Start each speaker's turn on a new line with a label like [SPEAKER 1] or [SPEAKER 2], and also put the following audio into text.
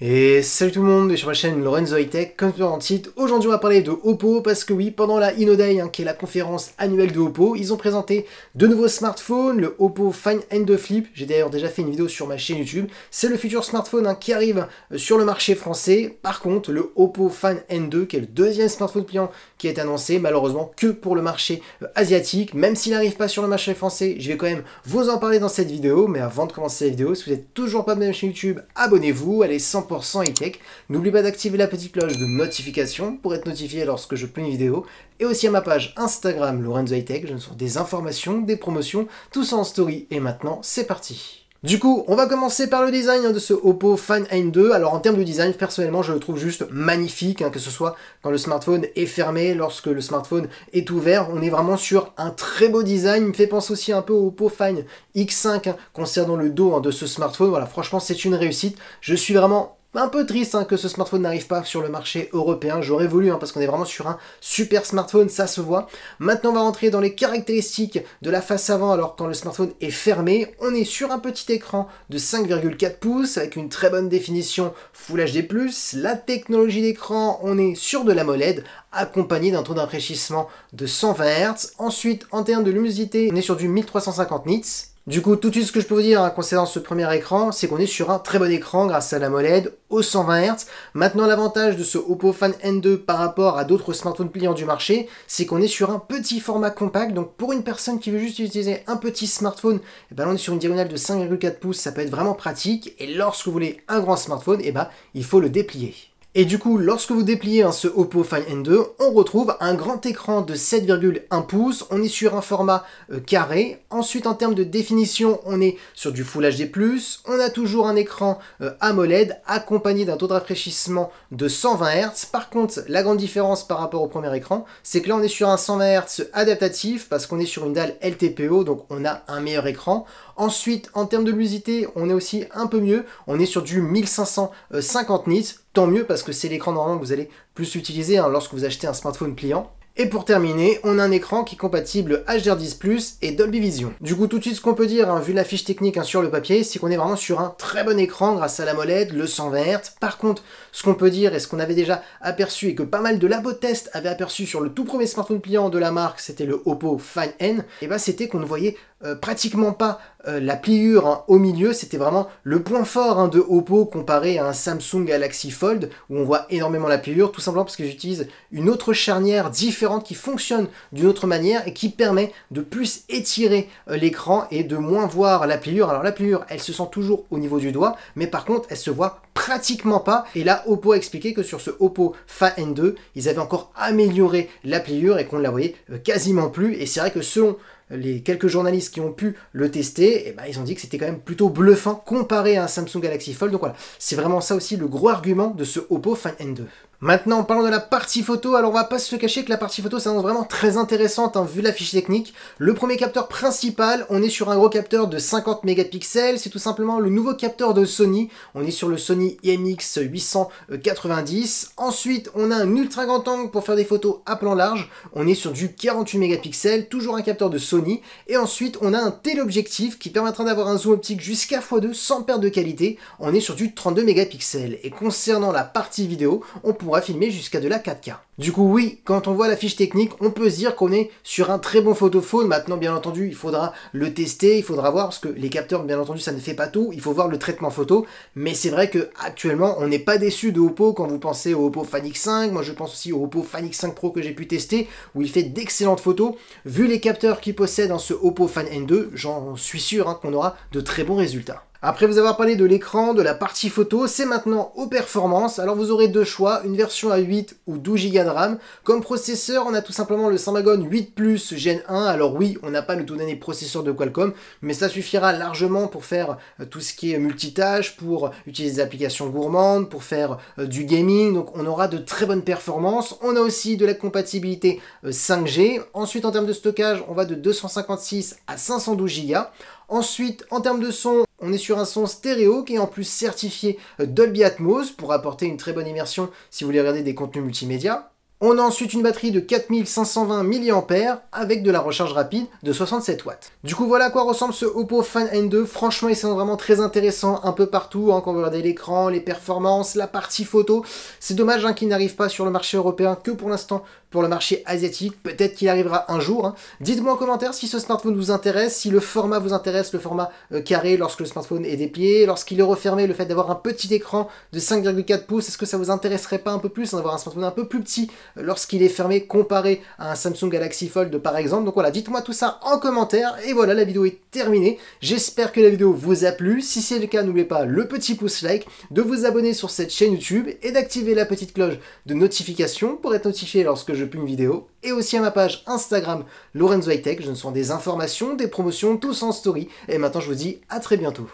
[SPEAKER 1] Et salut tout le monde, sur ma chaîne Lorenzo High Tech, comme tu en titre, aujourd'hui on va parler de Oppo parce que oui, pendant la InnoDay, qui est la conférence annuelle de Oppo, ils ont présenté de nouveaux smartphones, le Oppo Find N2 Flip, j'ai d'ailleurs déjà fait une vidéo sur ma chaîne YouTube, c'est le futur smartphone qui arrive sur le marché français. Par contre, le Oppo Find N2, qui est le deuxième smartphone pliant qui est annoncé, malheureusement que pour le marché asiatique, même s'il n'arrive pas sur le marché français, je vais quand même vous en parler dans cette vidéo, mais avant de commencer la vidéo, si vous n'êtes toujours pas abonné à ma chaîne YouTube, abonnez-vous, elle est 100% high-tech. N'oubliez pas d'activer la petite cloche de notification pour être notifié lorsque je publie une vidéo, et aussi à ma page Instagram Lorenzo High Tech, je donne sur des informations, des promotions, tout ça en story, et maintenant c'est parti. Du coup, on va commencer par le design de ce Oppo Find N2. Alors en termes de design, personnellement, je le trouve juste magnifique, que ce soit quand le smartphone est fermé, lorsque le smartphone est ouvert, on est vraiment sur un très beau design. Il me fait penser aussi un peu au Oppo Find X5 concernant le dos de ce smartphone. Voilà, franchement, c'est une réussite. Je suis vraiment un peu triste que ce smartphone n'arrive pas sur le marché européen, j'aurais voulu parce qu'on est vraiment sur un super smartphone, ça se voit. Maintenant on va rentrer dans les caractéristiques de la face avant. Alors quand le smartphone est fermé, on est sur un petit écran de 5,4 pouces avec une très bonne définition Full HD+. La technologie d'écran, on est sur de l'AMOLED accompagné d'un taux de rafraîchissement de 120 Hz. Ensuite en termes de luminosité, on est sur du 1350 nits. Du coup, tout de suite, ce que je peux vous dire concernant ce premier écran, c'est qu'on est sur un très bon écran grâce à l'AMOLED aux 120 Hz. Maintenant, l'avantage de ce Oppo Find N2 par rapport à d'autres smartphones pliants du marché, c'est qu'on est sur un petit format compact. Donc, pour une personne qui veut juste utiliser un petit smartphone, là, on est sur une diagonale de 5,4 pouces, ça peut être vraiment pratique. Et lorsque vous voulez un grand smartphone, il faut le déplier. Et du coup, lorsque vous dépliez ce Oppo Find N2, on retrouve un grand écran de 7,1 pouces, on est sur un format carré. Ensuite, en termes de définition, on est sur du Full HD+, on a toujours un écran AMOLED accompagné d'un taux de rafraîchissement de 120 Hz. Par contre, la grande différence par rapport au premier écran, c'est que là, on est sur un 120 Hz adaptatif parce qu'on est sur une dalle LTPO, donc on a un meilleur écran. Ensuite, en termes de luminosité, on est aussi un peu mieux, on est sur du 1550 nits. Tant mieux parce que c'est l'écran normalement que vous allez plus utiliser lorsque vous achetez un smartphone pliant. Et pour terminer, on a un écran qui est compatible HDR10+ et Dolby Vision. Du coup, tout de suite, ce qu'on peut dire, vu la fiche technique sur le papier, c'est qu'on est vraiment sur un très bon écran grâce à l'AMOLED, le 120 Hz. Par contre, ce qu'on peut dire et ce qu'on avait déjà aperçu et que pas mal de labos tests avaient aperçu sur le tout premier smartphone pliant de la marque, c'était le Oppo Find N, et c'était qu'on ne voyait pratiquement pas la pliure au milieu. C'était vraiment le point fort de Oppo comparé à un Samsung Galaxy Fold où on voit énormément la pliure, tout simplement parce que j'utilise une autre charnière différente qui fonctionne d'une autre manière et qui permet de plus étirer l'écran et de moins voir la pliure. Alors la pliure, elle se sent toujours au niveau du doigt, mais par contre elle se voit pratiquement pas. Et là, Oppo a expliqué que sur ce Oppo Find N2, ils avaient encore amélioré la pliure et qu'on ne la voyait quasiment plus. Et c'est vrai que selon les quelques journalistes qui ont pu le tester, ils ont dit que c'était quand même plutôt bluffant comparé à un Samsung Galaxy Fold. Donc voilà, c'est vraiment ça aussi le gros argument de ce Oppo Find N2. Maintenant, en parlant de la partie photo, alors on va pas se cacher que la partie photo s'annonce vraiment très intéressante vu la fiche technique. Le premier capteur principal, on est sur un gros capteur de 50 mégapixels, c'est tout simplement le nouveau capteur de Sony. On est sur le Sony IMX 890. Ensuite, on a un ultra grand angle pour faire des photos à plan large. On est sur du 48 mégapixels, toujours un capteur de Sony. Et ensuite, on a un téléobjectif qui permettra d'avoir un zoom optique jusqu'à x2 sans perte de qualité. On est sur du 32 mégapixels. Et concernant la partie vidéo, on pourra filmer jusqu'à de la 4K. Du coup, oui, quand on voit la fiche technique, on peut se dire qu'on est sur un très bon photophone. Maintenant, bien entendu, il faudra le tester, il faudra voir, parce que les capteurs, bien entendu, ça ne fait pas tout. Il faut voir le traitement photo. Mais c'est vrai que actuellement, on n'est pas déçu de Oppo quand vous pensez au Oppo Find X5. Moi, je pense aussi au Oppo Find X5 Pro que j'ai pu tester, où il fait d'excellentes photos. Vu les capteurs qu'il possède dans ce Oppo Find N2, j'en suis sûr qu'on aura de très bons résultats. Après vous avoir parlé de l'écran, de la partie photo, c'est maintenant aux performances. Alors vous aurez deux choix, une version à 8 ou 12 Go de RAM. Comme processeur, on a tout simplement le Snapdragon 8 Plus Gen 1. Alors oui, on n'a pas le tout dernier processeur de Qualcomm, mais ça suffira largement pour faire tout ce qui est multitâche, pour utiliser des applications gourmandes, pour faire du gaming. Donc on aura de très bonnes performances. On a aussi de la compatibilité 5G. Ensuite, en termes de stockage, on va de 256 à 512 Go. Ensuite, en termes de son, on est sur un son stéréo qui est en plus certifié Dolby Atmos pour apporter une très bonne immersion si vous voulez regarder des contenus multimédia. On a ensuite une batterie de 4520 mAh avec de la recharge rapide de 67 watts. Du coup, voilà à quoi ressemble ce Oppo Find N2. Franchement, ils sont vraiment très intéressants un peu partout, hein, quand vous regardez l'écran, les performances, la partie photo. C'est dommage qu'il n'arrive pas sur le marché européen que pour l'instant pour le marché asiatique. Peut-être qu'il arrivera un jour. Hein. Dites-moi en commentaire si ce smartphone vous intéresse, si le format vous intéresse, le format carré lorsque le smartphone est déplié, lorsqu'il est refermé, le fait d'avoir un petit écran de 5,4 pouces, est-ce que ça vous intéresserait pas un peu plus, d'avoir un smartphone un peu plus petit lorsqu'il est fermé comparé à un Samsung Galaxy Fold par exemple. Donc voilà, dites-moi tout ça en commentaire. Et voilà, la vidéo est terminée. J'espère que la vidéo vous a plu. Si c'est le cas, n'oubliez pas le petit pouce like, de vous abonner sur cette chaîne YouTube et d'activer la petite cloche de notification pour être notifié lorsque je publie une vidéo. Et aussi à ma page Instagram Lorenzo High Tech, je ne sens des informations, des promotions, tous en story. Et maintenant je vous dis à très bientôt.